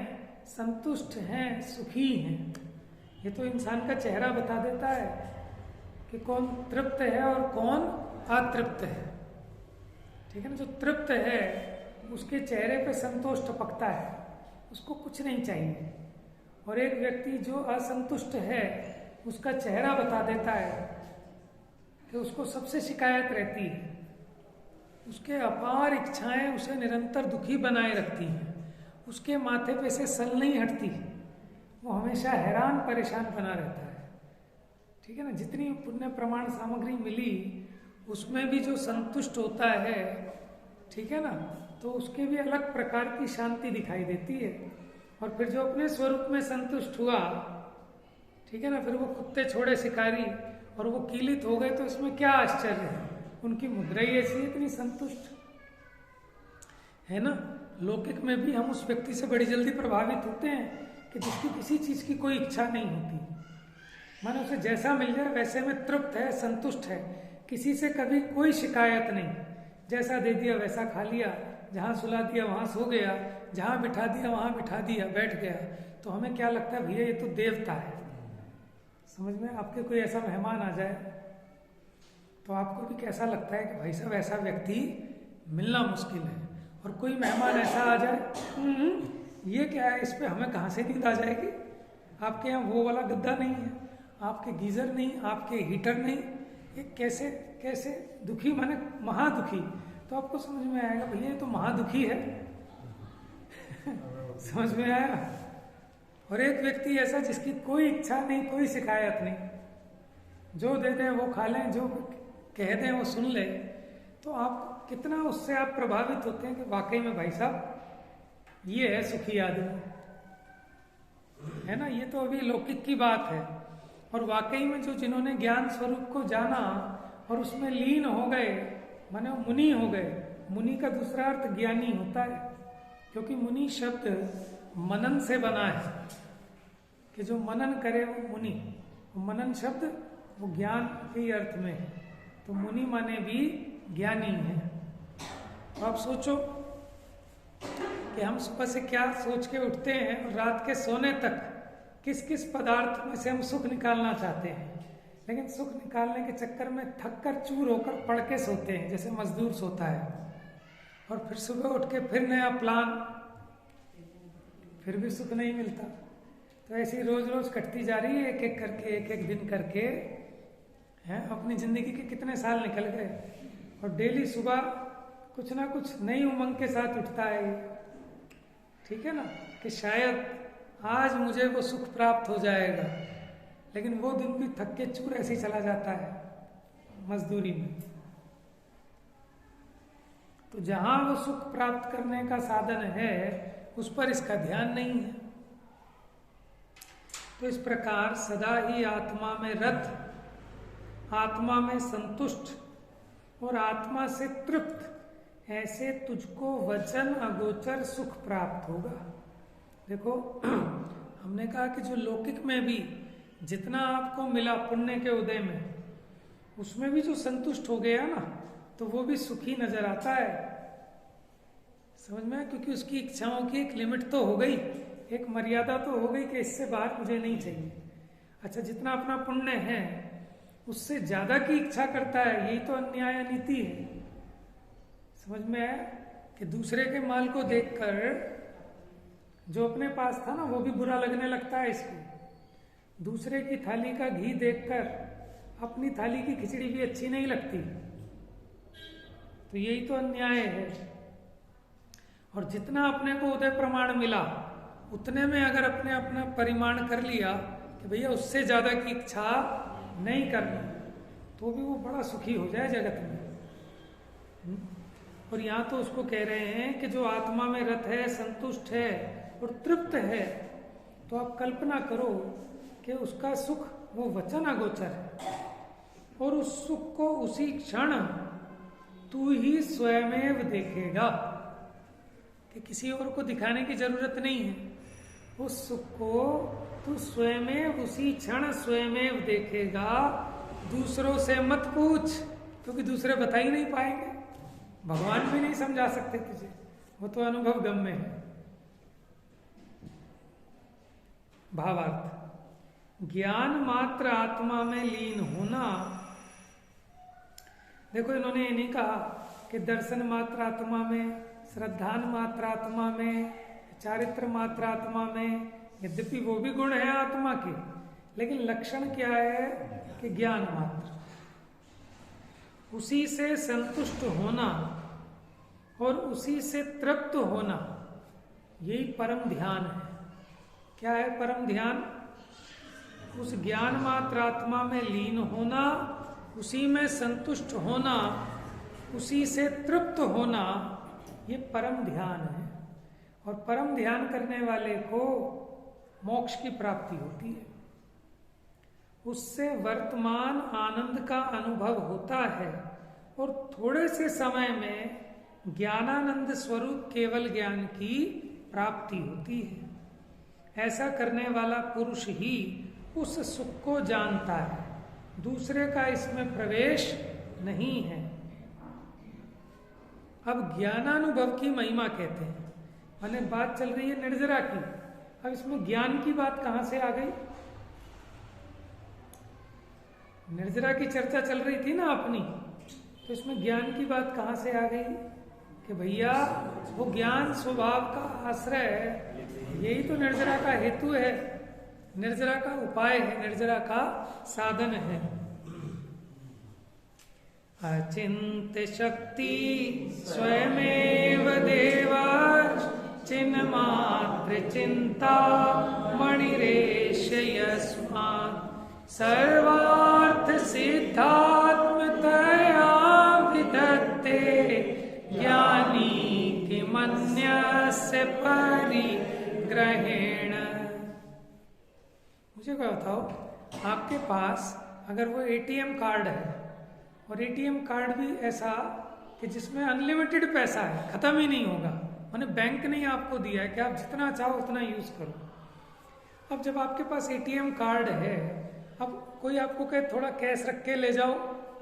संतुष्ट हैं, सुखी हैं। ये तो इंसान का चेहरा बता देता है कि कौन तृप्त है और कौन अतृप्त है, ठीक है ना। जो तृप्त है उसके चेहरे पे संतोष टपकता है, उसको कुछ नहीं चाहिए। और एक व्यक्ति जो असंतुष्ट है उसका चेहरा बता देता है कि उसको सबसे शिकायत रहती है, उसके अपार इच्छाएं उसे निरंतर दुखी बनाए रखती हैं, उसके माथे पे से सल नहीं हटती, वो हमेशा हैरान परेशान बना रहता है। ठीक है ना, जितनी पुण्य प्रमाण सामग्री मिली उसमें भी जो संतुष्ट होता है, ठीक है ना, तो उसके भी अलग प्रकार की शांति दिखाई देती है। और फिर जो अपने स्वरूप में संतुष्ट हुआ, ठीक है ना, फिर वो कुत्ते छोड़े शिकारी और वो कीलित हो गए, तो इसमें क्या आश्चर्य है, उनकी मुद्रा ही ऐसी इतनी संतुष्ट है ना। लौकिक में भी हम उस व्यक्ति से बड़ी जल्दी प्रभावित होते हैं कि जिसकी किसी चीज की कोई इच्छा नहीं होती, मानो उसे जैसा मिल जाए वैसे में तृप्त है, संतुष्ट है, किसी से कभी कोई शिकायत नहीं, जैसा दे दिया वैसा खा लिया, जहां सुला दिया वहां सो गया, जहां बिठा दिया वहां बिठा दिया, बैठ गया। तो हमें क्या लगता है, भैया ये तो देवता है। समझ में, आपके कोई ऐसा मेहमान आ जाए तो आपको भी कैसा लगता है कि भाई साहब ऐसा व्यक्ति मिलना मुश्किल है। और कोई मेहमान ऐसा आ जाए, ये क्या है, इस पे हमें कहाँ से नींद आ जाएगी, आपके यहाँ वो वाला गद्दा नहीं है, आपके गीजर नहीं, आपके हीटर नहीं, ये कैसे कैसे दुखी, माने महादुखी। तो आपको समझ में आएगा भैया ये तो महादुखी है। समझ में आया। और एक व्यक्ति ऐसा जिसकी कोई इच्छा नहीं, कोई शिकायत नहीं, जो दे दें वो खा लें, जो कह दें वो सुन ले, तो आप कितना उससे आप प्रभावित होते हैं कि वाकई में भाई साहब ये है सुखी आदमी, है ना। ये तो अभी लौकिक की बात है। और वाकई में जो जिन्होंने ज्ञान स्वरूप को जाना और उसमें लीन हो गए, माने मुनि हो गए। मुनि का दूसरा अर्थ ज्ञानी होता है, क्योंकि मुनि शब्द मनन से बना है, कि जो मनन करे वो मुनि। मनन शब्द वो ज्ञान के अर्थ में है, तो मुनि माने भी ज्ञानी है। तो आप सोचो कि हम सुबह से क्या सोच के उठते हैं और रात के सोने तक किस किस पदार्थ में से हम सुख निकालना चाहते हैं, लेकिन सुख निकालने के चक्कर में थक कर चूर होकर पड़ के सोते हैं, जैसे मजदूर सोता है। और फिर सुबह उठ के फिर नया प्लान, फिर भी सुख नहीं मिलता। तो ऐसी रोज रोज कटती जा रही है, एक एक करके, एक एक दिन करके, हैं। अपनी जिंदगी के कितने साल निकल गए, और डेली सुबह कुछ ना कुछ नई उमंग के साथ उठता है ये, ठीक है ना, कि शायद आज मुझे वो सुख प्राप्त हो जाएगा, लेकिन वो दिन भी थक के चूर ऐसे ही चला जाता है मजदूरी में। तो जहां वो सुख प्राप्त करने का साधन है उस पर इसका ध्यान नहीं है। तो इस प्रकार सदा ही आत्मा में रत, आत्मा में संतुष्ट और आत्मा से तृप्त, ऐसे तुझको वचन अगोचर सुख प्राप्त होगा। देखो हमने कहा कि जो लौकिक में भी जितना आपको मिला पुण्य के उदय में, उसमें भी जो संतुष्ट हो गया ना, तो वो भी सुखी नजर आता है। समझ में, क्योंकि उसकी इच्छाओं की एक लिमिट तो हो गई, एक मर्यादा तो हो गई कि इससे बाहर मुझे नहीं चाहिए। अच्छा, जितना अपना पुण्य है उससे ज्यादा की इच्छा करता है, यही तो अन्याय नीति है। समझ में आया कि दूसरे के माल को देखकर जो अपने पास था ना वो भी बुरा लगने लगता है इसको, दूसरे की थाली का घी देखकर अपनी थाली की खिचड़ी भी अच्छी नहीं लगती। तो यही तो अन्याय है। और जितना अपने को उदय प्रमाण मिला उतने में अगर अपने अपना परिमाण कर लिया कि भैया उससे ज्यादा की इच्छा नहीं करना, तो भी वो बड़ा सुखी हो जाए जगत में। और यहाँ तो उसको कह रहे हैं कि जो आत्मा में रत है, संतुष्ट है और तृप्त है, तो आप कल्पना करो कि उसका सुख वो वचन अगोचर है, और उस सुख को उसी क्षण तू ही स्वयमेव देखेगा, कि किसी और को दिखाने की जरूरत नहीं है। उस सुख को तू स्वयमेव उसी क्षण स्वयमेव देखेगा, दूसरों से मत पूछ, क्योंकि दूसरे बता ही नहीं पाएंगे, भगवान भी नहीं समझा सकते तुझे, वो तो अनुभव गम्य है। भावार्थ, ज्ञान मात्र आत्मा में लीन होना। देखो इन्होंने ये नहीं कहा कि दर्शन मात्र आत्मा में, श्रद्धान मात्र आत्मा में, चारित्र मात्र आत्मा में, यद्यपि वो भी गुण है आत्मा के, लेकिन लक्षण क्या है कि ज्ञान मात्र। उसी से संतुष्ट होना और उसी से तृप्त होना, यही परम ध्यान है। क्या है परम ध्यान? उस ज्ञान मात्र आत्मा में लीन होना, उसी में संतुष्ट होना, उसी से तृप्त होना, ये परम ध्यान है। और परम ध्यान करने वाले को मोक्ष की प्राप्ति होती है। उससे वर्तमान आनंद का अनुभव होता है और थोड़े से समय में ज्ञानानंद स्वरूप केवल ज्ञान की प्राप्ति होती है। ऐसा करने वाला पुरुष ही उस सुख को जानता है, दूसरे का इसमें प्रवेश नहीं है। अब ज्ञानानुभव की महिमा कहते हैं, माने बात चल रही है निर्जरा की। अब इसमें ज्ञान की बात कहां से आ गई? निर्जरा की चर्चा चल रही थी ना अपनी, तो इसमें ज्ञान की बात कहां से आ गई? कि भैया वो ज्ञान स्वभाव का आश्रय है, यही तो निर्जरा का हेतु है, निर्जरा का उपाय है, निर्जरा का साधन है। अचिंत्य शक्ति स्वयमेव देवा चिन्मात्र चिंता मणिरेश यस्मात् सर्वार्थ सिद्धात्मतया विदत्ते ज्ञानी किमन्यस्य परिग्रहेण। मुझे क्या बताओ, आपके पास अगर वो एटीएम कार्ड है और एटीएम कार्ड भी ऐसा कि जिसमें अनलिमिटेड पैसा है, खत्म ही नहीं होगा, मैंने बैंक ने आपको दिया है कि आप जितना चाहो उतना यूज करो। अब जब आपके पास एटीएम कार्ड है, अब कोई आपको कहे थोड़ा कैश रख के ले जाओ,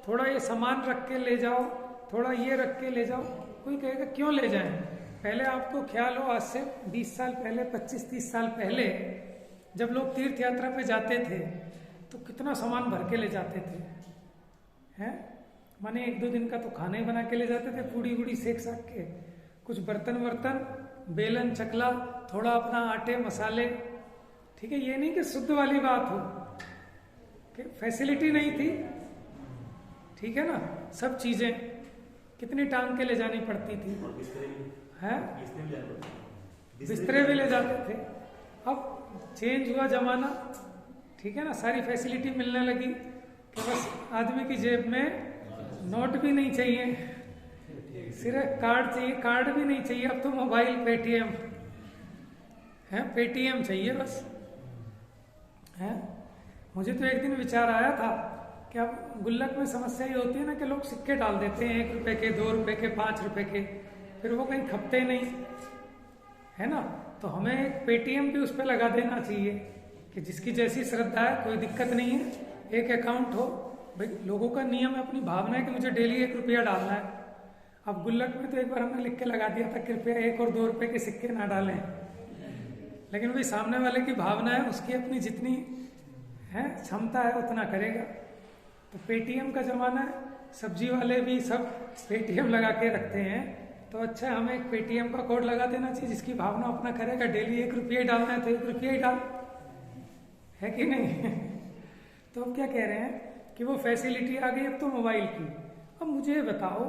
थोड़ा ये सामान रख के ले जाओ, थोड़ा ये रख के ले जाओ, कोई कहेगा क्यों ले जाएं? पहले आपको ख्याल हो, आज से 20 साल पहले, 25-30 साल पहले जब लोग तीर्थ यात्रा पे जाते थे तो कितना सामान भर के ले जाते थे, हैं? माने 1-2 दिन का तो खाना ही बना के ले जाते थे, पूड़ी वूड़ी सेक साक के, कुछ बर्तन वर्तन, बेलन चकला, थोड़ा अपना आटे मसाले। ठीक है, ये नहीं कि शुद्ध वाली बात हो कि फैसिलिटी नहीं थी, ठीक है ना, सब चीजें कितनी टांग के ले जानी पड़ती थी, हैं? बिस्तरे भी ले जाते थे। अब चेंज हुआ जमाना, ठीक है ना, सारी फैसिलिटी मिलने लगी कि बस आदमी की जेब में नोट भी नहीं चाहिए, सिर्फ कार्ड चाहिए, कार्ड भी नहीं चाहिए, अब तो मोबाइल पेटीएम है, पेटीएम चाहिए बस, है। मुझे तो एक दिन विचार आया था कि अब गुल्लक में समस्या ये होती है ना कि लोग सिक्के डाल देते हैं 1 रुपए के, 2 रुपए के, 5 रुपए के, फिर वो कहीं खपते नहीं, है ना। तो हमें एक पेटीएम भी उस पर लगा देना चाहिए कि जिसकी जैसी श्रद्धा है, कोई दिक्कत नहीं है, एक अकाउंट हो। भाई लोगों का नियम है, अपनी भावना है कि मुझे डेली 1 रुपया डालना है। अब गुल्लक में तो एक बार हमने लिख के लगा दिया था, कृपया 1 और 2 रुपए के सिक्के ना डालें, लेकिन भाई सामने वाले की भावना है, उसकी अपनी जितनी है क्षमता है उतना करेगा। तो पेटीएम का जमाना है, सब्जी वाले भी सब पेटीएम लगा के रखते हैं, तो अच्छा हमें एक पेटीएम का कोड लगा देना चाहिए, जिसकी भावना अपना करेगा, डेली 1 रुपया ही डालना है तो 1 रुपया ही डाल, है कि नहीं। तो अब क्या कह रहे हैं कि वो फैसिलिटी आ गई अब तो मोबाइल की। अब मुझे बताओ,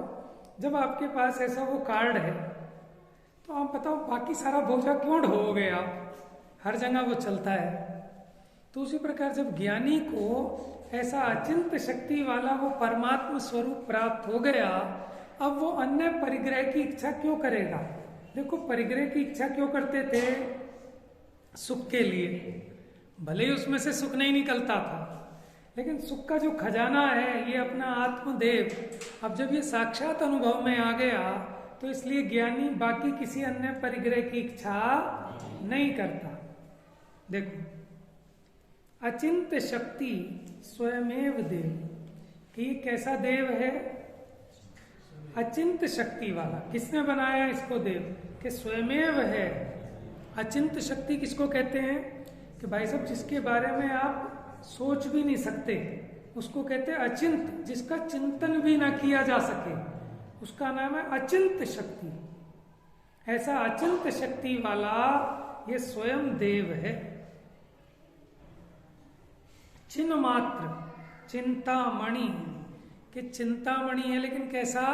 जब आपके पास ऐसा वो कार्ड है तो आप बताओ बाकी सारा बोझा क्यों ढोओगे आप, हर जगह वो चलता है। तो उसी प्रकार जब ज्ञानी को ऐसा अचिंत्य शक्ति वाला वो परमात्मा स्वरूप प्राप्त हो गया, अब वो अन्य परिग्रह की इच्छा क्यों करेगा? देखो, परिग्रह की इच्छा क्यों करते थे? सुख के लिए, भले ही उसमें से सुख नहीं निकलता था, लेकिन सुख का जो खजाना है ये अपना आत्मदेव, अब जब ये साक्षात अनुभव में आ गया तो इसलिए ज्ञानी बाकी किसी अन्य परिग्रह की इच्छा नहीं करता। देखो, अचिंत्य शक्ति स्वयमेव देव, कि ये कैसा देव है? अचिंत्य शक्ति वाला। किसने बनाया इसको देव? कि स्वयमेव है। अचिंत्य शक्ति किसको कहते हैं? कि भाई साहब जिसके बारे में आप सोच भी नहीं सकते उसको कहते हैं अचिंत्य, जिसका चिंतन भी ना किया जा सके उसका नाम है अचिंत्य शक्ति। ऐसा अचिंत्य शक्ति वाला ये स्वयं देव है। चिन्ह मात्र, चिंतामणि, कि चिंतामणि है, लेकिन कैसा?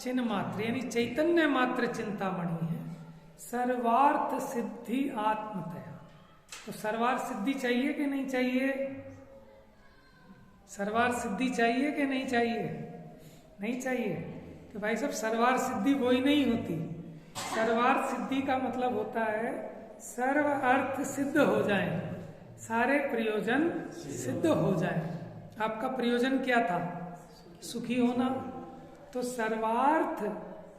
चिन्ह मात्र, यानी चैतन्य मात्र चिंतामणि है। सर्वार्थ सिद्धि आत्मतया। तो सर्वार्थ सिद्धि चाहिए कि नहीं चाहिए? सर्वार्थ सिद्धि चाहिए कि नहीं चाहिए? नहीं चाहिए। तो भाई साहब, सर्वार्थ सिद्धि वही नहीं होती। सर्वार्थ सिद्धि का मतलब होता है सर्व अर्थ सिद्ध हो जाए, सारे प्रयोजन सिद्ध हो जाए। आपका प्रयोजन क्या था? सुखी होना। तो सर्वार्थ,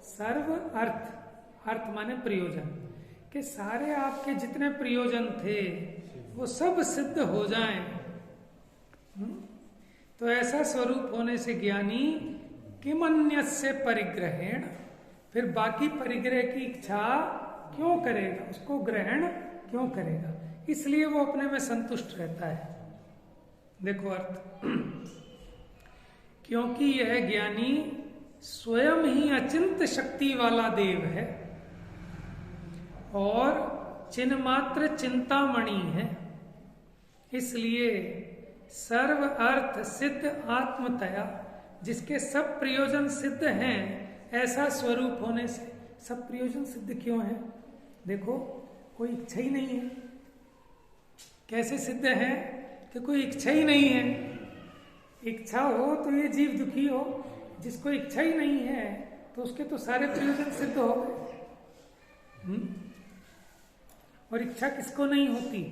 सर्व अर्थ, अर्थ माने प्रयोजन, के सारे आपके जितने प्रयोजन थे वो सब सिद्ध हो जाएं। तो ऐसा स्वरूप होने से ज्ञानी किमन्यस्य परिग्रहेण, फिर बाकी परिग्रह की इच्छा क्यों करेगा, उसको ग्रहण क्यों करेगा? इसलिए वो अपने में संतुष्ट रहता है। देखो अर्थ, क्योंकि यह ज्ञानी स्वयं ही अचिंत शक्ति वाला देव है और चिन्ह मात्र चिंतामणि है, इसलिए सर्व अर्थ सिद्ध आत्मतया, जिसके सब प्रयोजन सिद्ध हैं, ऐसा स्वरूप होने से। सब प्रयोजन सिद्ध क्यों है? देखो, कोई इच्छा ही नहीं है। कैसे सिद्ध है? कि कोई इच्छा ही नहीं है। इच्छा हो तो ये जीव दुखी हो, जिसको इच्छा ही नहीं है तो उसके तो सारे प्रयोजन सिद्ध हो गए। और इच्छा किसको नहीं होती?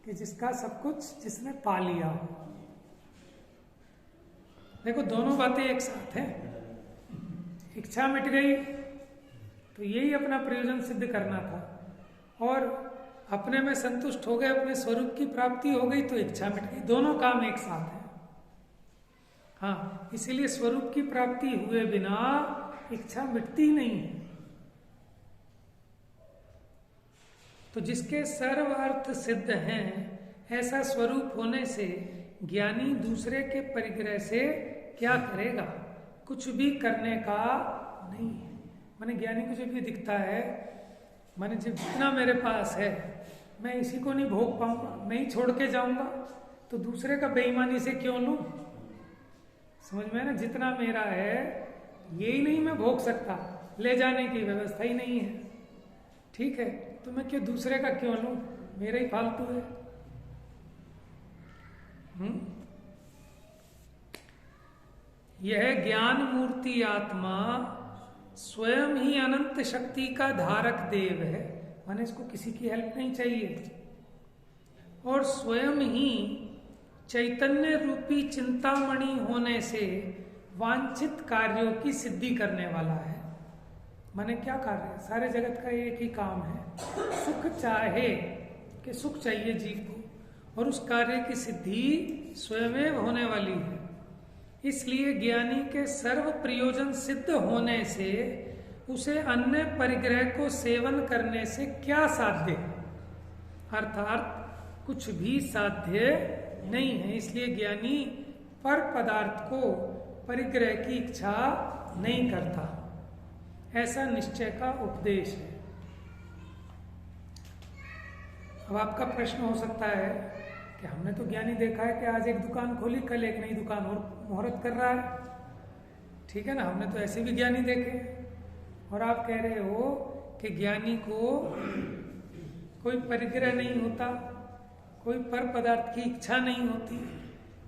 कि जिसका सब कुछ जिसने पा लिया हो। देखो, दोनों बातें एक साथ हैं। इच्छा मिट गई तो यही अपना प्रयोजन सिद्ध करना था, और अपने में संतुष्ट हो गए, अपने स्वरूप की प्राप्ति हो गई तो इच्छा मिट गई। दोनों काम एक साथ है। हाँ, इसीलिए स्वरूप की प्राप्ति हुए बिना इच्छा मिटती नहीं है। तो जिसके सर्व अर्थ सिद्ध हैं, ऐसा स्वरूप होने से ज्ञानी दूसरे के परिग्रह से क्या करेगा? कुछ भी करने का नहीं है। माने ज्ञानी को जब ये दिखता है, माने जब जितना मेरे पास है मैं इसी को नहीं भोग पाऊंगा, मैं ही छोड़ के जाऊंगा, तो दूसरे का बेईमानी से क्यों लूं? समझ में ना? जितना मेरा है यही नहीं मैं भोग सकता, ले जाने की व्यवस्था ही नहीं है, ठीक है, तो मैं क्यों दूसरे का क्यों लूं? मेरा ही फालतू है। यह ज्ञान मूर्ति आत्मा स्वयं ही अनंत शक्ति का धारक देव है, माने इसको किसी की हेल्प नहीं चाहिए, और स्वयं ही चैतन्य रूपी चिंतामणि होने से वांछित कार्यों की सिद्धि करने वाला है। माने क्या कार्य है? सारे जगत का एक ही काम है, सुख चाहे, कि सुख चाहिए जीव को, और उस कार्य की सिद्धि स्वयं होने वाली है। इसलिए ज्ञानी के सर्व प्रयोजन सिद्ध होने से उसे अन्य परिग्रह को सेवन करने से क्या साध्य है? अर्थात कुछ भी साध्य नहीं है। इसलिए ज्ञानी पर पदार्थ को परिग्रह की इच्छा नहीं करता, ऐसा निश्चय का उपदेश है। अब आपका प्रश्न हो सकता है कि हमने तो ज्ञानी देखा है कि आज एक दुकान खोली, कल एक नई दुकान और मुहूर्त कर रहा है, ठीक है ना? हमने तो ऐसे भी ज्ञानी देखे, और आप कह रहे हो कि ज्ञानी को कोई परिग्रह नहीं होता, कोई पर पदार्थ की इच्छा नहीं होती।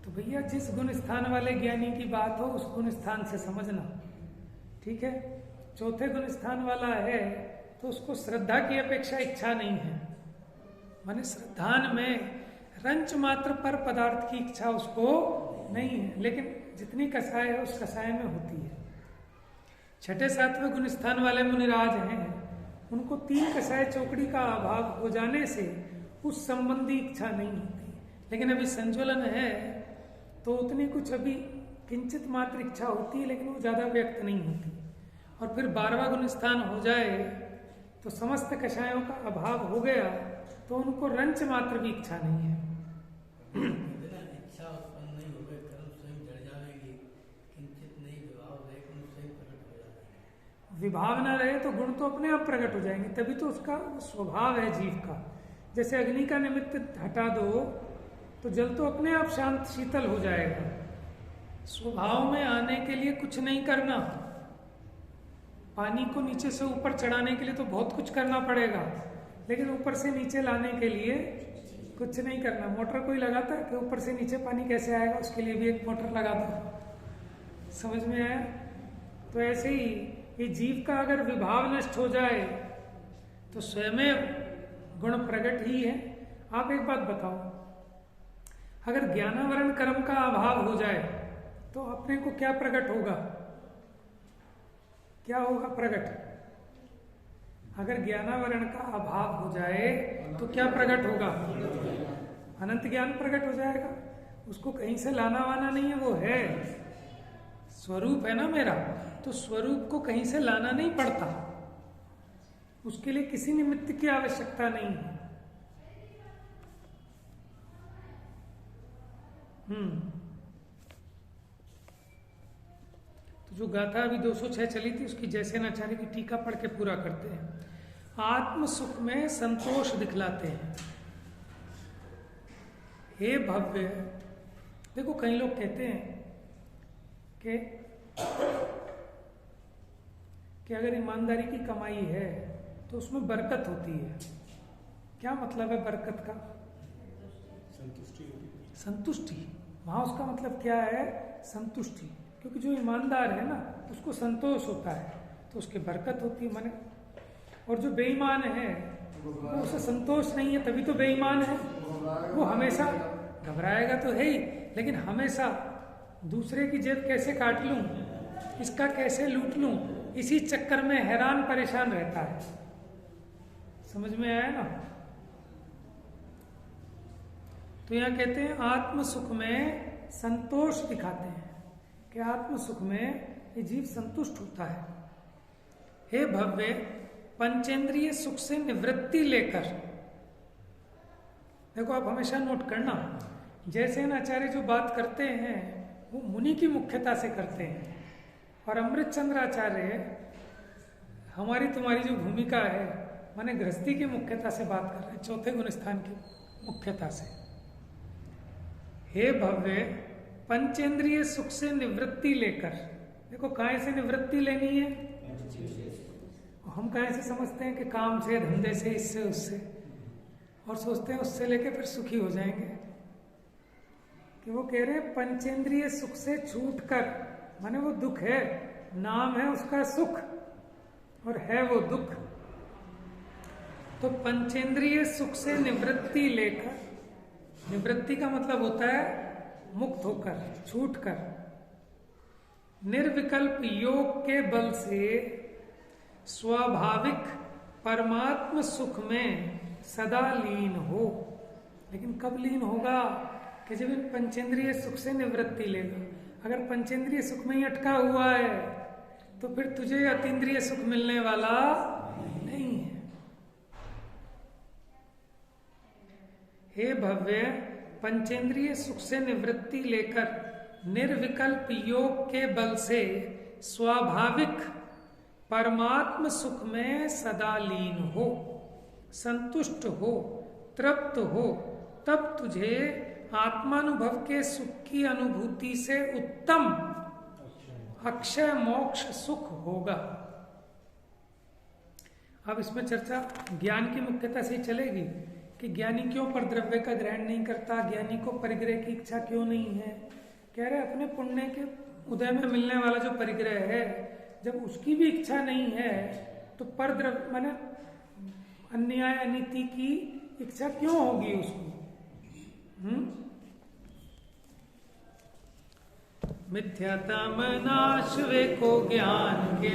तो भैया, जिस गुण स्थान वाले ज्ञानी की बात हो उस गुण स्थान से समझना, ठीक है? चौथे गुण स्थान वाला है तो उसको श्रद्धा की अपेक्षा इच्छा नहीं है, माने श्रद्धान में रंच मात्र पर पदार्थ की इच्छा उसको नहीं है, लेकिन जितनी कसाय है उस कसाय में होती है। छठे सातवें गुण स्थान वाले मुनिराज हैं, उनको 3 कसाय चौकड़ी का अभाव हो जाने से उस संबंधी इच्छा नहीं होती, लेकिन अभी संज्वलन है तो उतनी कुछ अभी किंचित मात्र इच्छा होती है, लेकिन वो ज्यादा व्यक्त नहीं होती। और फिर 12वां गुण स्थान हो जाए तो समस्त कषायों का अभाव हो गया तो उनको रंच मात्र भी इच्छा नहीं है। इच्छा उत्पन्न नहीं हो गई, कर्म स्वयं जड़ जाएगी, किंचित नहीं विभाव रहे, गुण स्वयं प्रकट हो जाएंगे। विभाव ना रहे तो गुण तो अपने आप प्रकट हो जाएंगे, तभी तो उसका स्वभाव है जीव का। जैसे अग्नि का निमित्त हटा दो तो जल तो अपने आप शांत शीतल हो जाएगा, स्वभाव में आने के लिए कुछ नहीं करना। पानी को नीचे से ऊपर चढ़ाने के लिए तो बहुत कुछ करना पड़ेगा, लेकिन ऊपर से नीचे लाने के लिए कुछ नहीं करना। मोटर कोई लगाता है कि ऊपर से नीचे पानी कैसे आएगा, उसके लिए भी एक मोटर लगा दो। समझ में आया? तो ऐसे ही ये जीव का अगर विभाव नष्ट हो जाए तो स्वयं गुण प्रकट ही है। आप एक बात बताओ, अगर ज्ञानावरण कर्म का अभाव हो जाए तो अपने को क्या प्रकट होगा? क्या होगा प्रकट? अगर ज्ञानावरण का अभाव हो जाए तो क्या प्रकट होगा? अनंत ज्ञान प्रकट हो जाएगा। उसको कहीं से लाना वाना नहीं है, वो है स्वरूप है ना मेरा, तो स्वरूप को कहीं से लाना नहीं पड़ता, उसके लिए किसी निमित्त की आवश्यकता नहीं है। तो जो गाथा अभी 206 चली थी उसकी जैसे नाचार्य की टीका पढ़ के पूरा करते हैं। आत्म सुख में संतोष दिखलाते हैं। हे भव्य, देखो कई लोग कहते हैं कि अगर ईमानदारी की कमाई है तो उसमें बरकत होती है। क्या मतलब है बरकत का? संतुष्टि। वहां उसका मतलब क्या है? संतुष्टि। क्योंकि जो ईमानदार है ना उसको संतोष होता है तो उसकी बरकत होती है माने। और जो बेईमान है वो उसे संतोष नहीं है तभी तो बेईमान है। वो हमेशा घबराएगा तो है ही, लेकिन हमेशा दूसरे की जेब कैसे काट लूं, इसका कैसे लूट लूं, इसी चक्कर में हैरान परेशान रहता है। समझ में आया ना? तो यहां कहते हैं आत्म सुख में संतोष दिखाते हैं कि आत्म सुख में ये जीव संतुष्ट होता है। हे भव्य, पंचेंद्रिय सुख से निवृत्ति लेकर, देखो आप हमेशा नोट करना, जैसे न आचार्य जो बात करते हैं वो मुनि की मुख्यता से करते हैं, और अमृत चंद्र आचार्य हमारी तुम्हारी जो भूमिका है माने गृहस्थी की मुख्यता से बात कर रहे हैं, चौथे गुण स्थान की मुख्यता से। हे भव्य, पंचेंद्रिय सुख से निवृत्ति लेकर, देखो काय से निवृत्ति लेनी है? हम काय से समझते हैं कि काम से, धंधे से, इससे उससे, और सोचते हैं उससे लेके फिर सुखी हो जाएंगे। कि वो कह रहे हैं पंचेंद्रिय सुख से छूट कर, माने वो दुख है, नाम है उसका सुख और है वो दुख। तो पंचेंद्रिय सुख से निवृत्ति लेकर, निवृत्ति का मतलब होता है मुक्त होकर, छूट कर, निर्विकल्प योग के बल से स्वाभाविक परमात्म सुख में सदा लीन हो। लेकिन कब लीन होगा? कि जब इन पंचेंद्रिय सुख से निवृत्ति लेगा। अगर पंचेंद्रिय सुख में ही अटका हुआ है तो फिर तुझे अतीन्द्रिय सुख मिलने वाला नहीं है। हे भव्य, पंचेंद्रिय सुख से निवृत्ति लेकर निर्विकल्प योग के बल से स्वाभाविक परमात्म सुख में सदा लीन हो, संतुष्ट हो, तृप्त हो, तब तुझे आत्मानुभव के सुख की अनुभूति से उत्तम अक्षय मोक्ष सुख होगा। अब इसमें चर्चा ज्ञान की मुख्यता से चलेगी कि ज्ञानी क्यों पर द्रव्य का ग्रहण नहीं करता, ज्ञानी को परिग्रह की इच्छा क्यों नहीं है। कह रहे अपने पुण्य के उदय में मिलने वाला जो परिग्रह है, जब उसकी भी इच्छा नहीं है तो पर द्रव्य माने अन्याय अनीति की इच्छा क्यों होगी उसको? मिथ्यात्म नाश वे को ज्ञान के